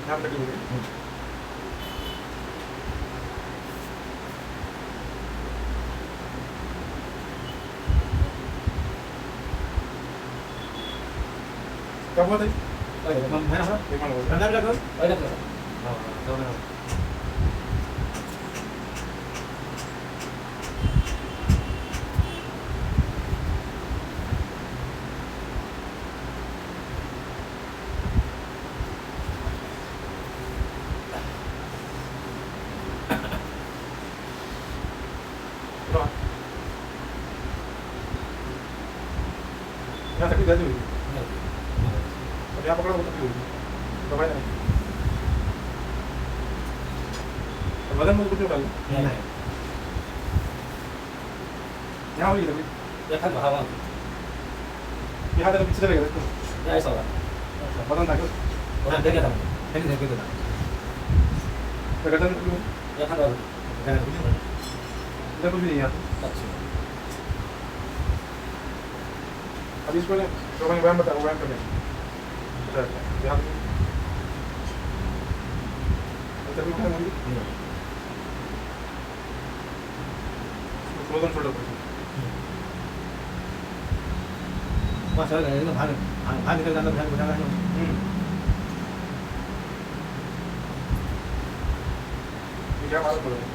यहाँ तक होगी। क्या हुआ था? मैं ना एक मान लो। अंदर जाकर ओए लगता हां तो ना यहाँ तक गलती हुई। अब यहाँ पकड़ो तो तकलीफ होगी। दबाई नहीं। वजन में कुछ नहीं डालो। नहीं यहाँ होगी तभी। ये खान भावा यहाँ तक पीछे चलेगा इसको। ये ऐसा होगा वजन था कुछ। और देख था नहीं नहीं कोई तो ना तो गर्दन में ये खान भावा कहना कुछ नहीं इधर कुछ भी नहीं है यहाँ। अच्छा अब इसको ना जो मैंने व्यायाम बताया वो व्यायाम करना है। अच्छा यहाँ इधर भी उठाना होगी। Frozen shoulder position. वहां चल गए ना भाग निकल जाना भाग उठा रहा है ये क्या मालूम पड़ेगा?